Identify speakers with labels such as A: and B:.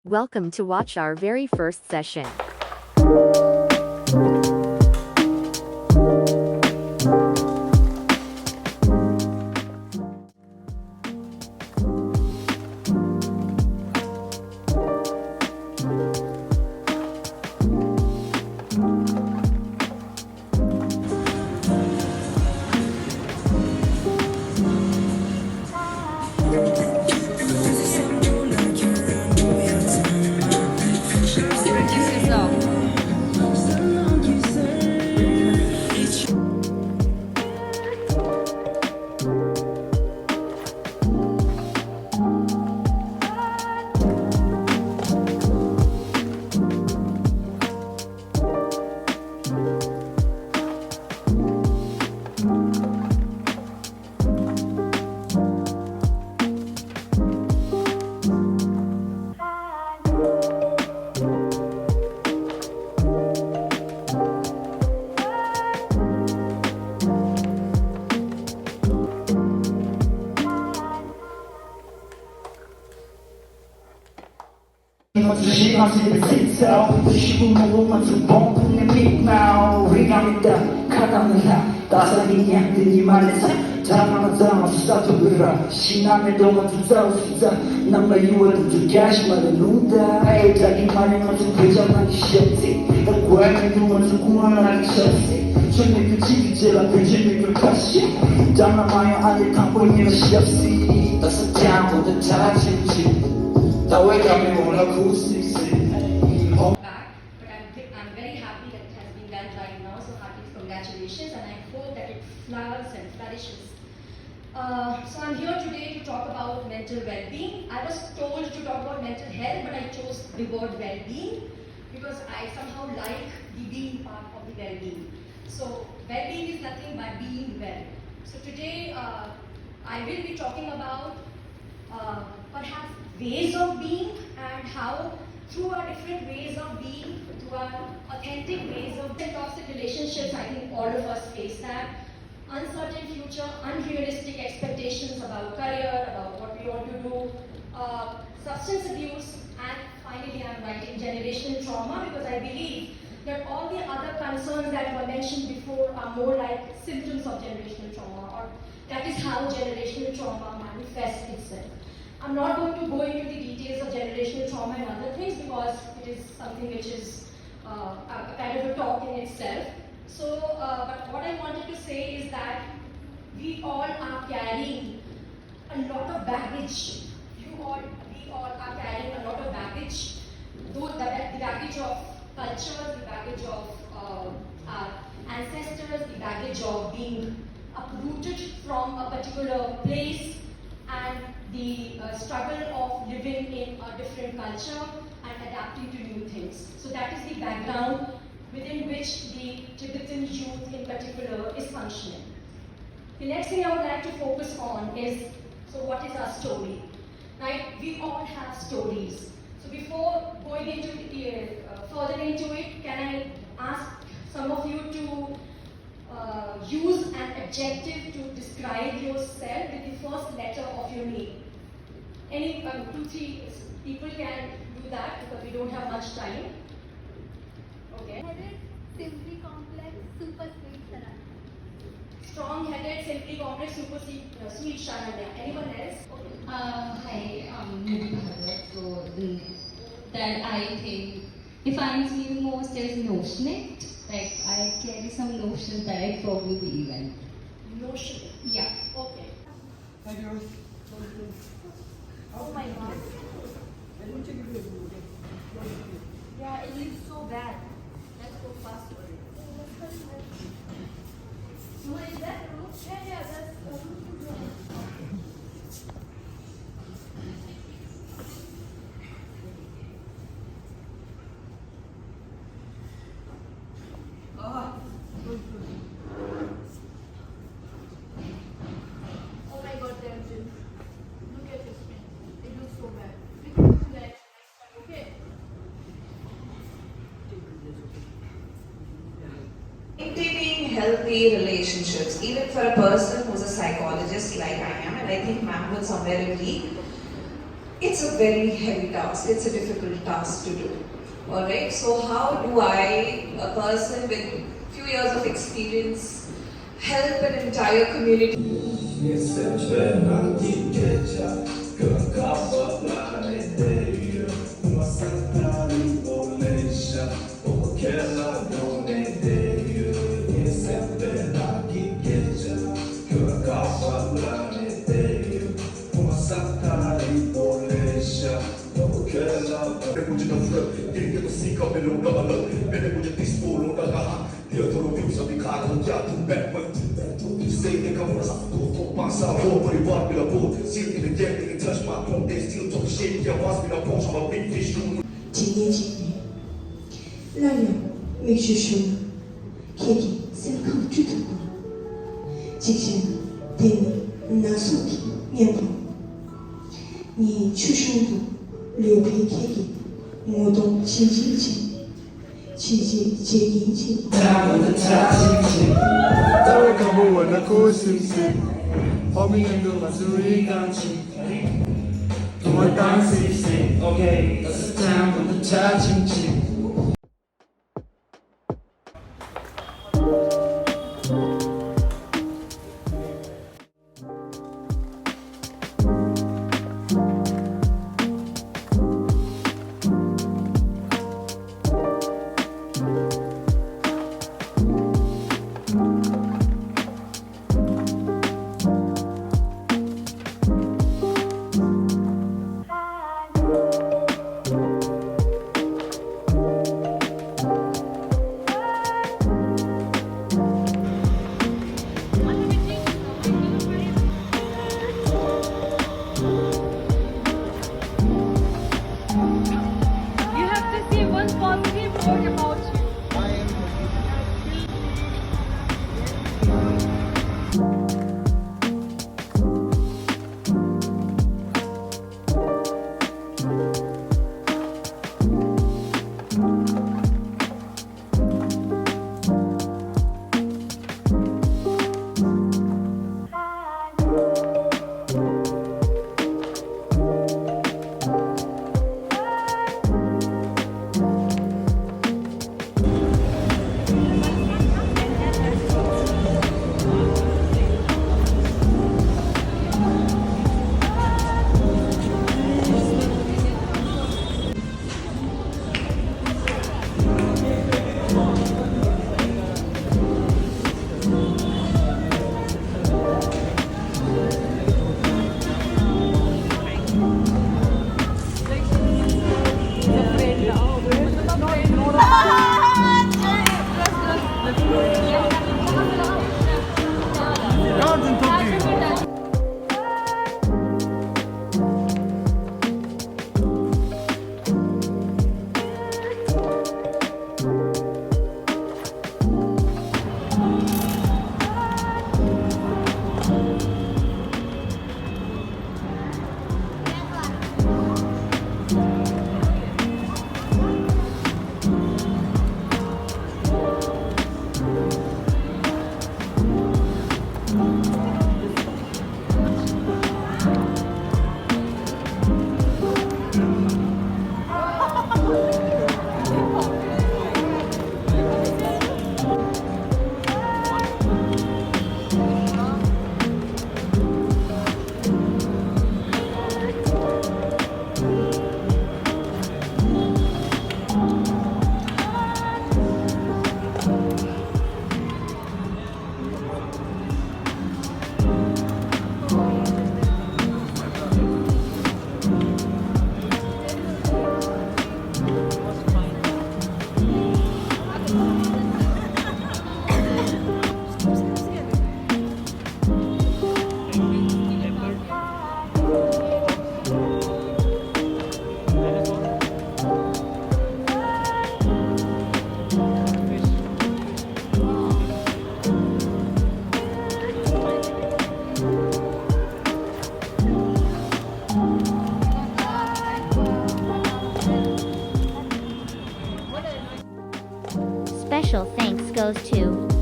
A: Welcome to watch our very first session.
B: I'm very happy that it has been done right now, so hearty congratulations, and I hope that it flowers and flourishes. So I'm here today to talk about mental well-being. I was told to talk about mental health, but I chose the word well-being because I somehow like the being part of the well-being. So well-being is nothing but being well. So today I will be talking about perhaps ways of being and how through our different ways of being, through our authentic ways of toxic relationships, I think all of us face that. Uncertain future, unrealistic expectations about career, about what we want to do, substance abuse, and finally I'm writing generational trauma because I believe that all the other concerns that were mentioned before are more like symptoms of generational trauma, or that is how generational trauma manifests itself. I'm not going to go into the details of generational trauma and other things because it is something which is a kind of a talk in itself. So, but what I wanted to say is that we all are carrying a lot of baggage. We all are carrying a lot of baggage. Though the baggage of culture, the baggage of our ancestors, the baggage of being uprooted from a particular place, and the struggle of living in a different culture and adapting to new things. So that is the background within which the Tibetan youth in particular is functioning. The next thing I would like to focus on is, so what is our story? Right? We all have stories. So before going into further into it, can I ask some of you to use an adjective to describe yourself with the first letter of your name? Any 2-3 people can do that because we don't have much time. Okay.
C: Headed, simply complex, super sweet Saranya.
B: Strong-headed, simply complex, super sweet Sharanya. Anyone else? Okay.
D: Hi, I'm Nidhi Bhagat. So that I think defines me the most is notionate. Like I carry some notions that I firmly believe in.
B: Notion.
D: Yeah.
B: Okay.
C: Oh my god. Yeah, it looks so bad. Let's go fast for it. So is that room? Yeah, that's the room. Oh my god, Devjit. Look at this thing. It looks so bad. We can do that next time, okay?
E: Maintaining healthy relationships, even for a person who's a psychologist like I am, and I think ma'am would somewhere agree, it's a very heavy task, it's a difficult task to do. Alright, so how do I, a person with few years of experience, help an entire community?
F: 라면 맥주쇼는 계기 셀카우 주택구나 직신 대미 나소기 년도 니 추숑도 류페 계기 모동 지지지 지지 제기지
G: 따라가보는 고슴새 허밍은 그 마술이 같이 동안 땅스이 Okay, that's the town from the 차징징
C: You have to say one positive word about you.
A: Special thanks goes to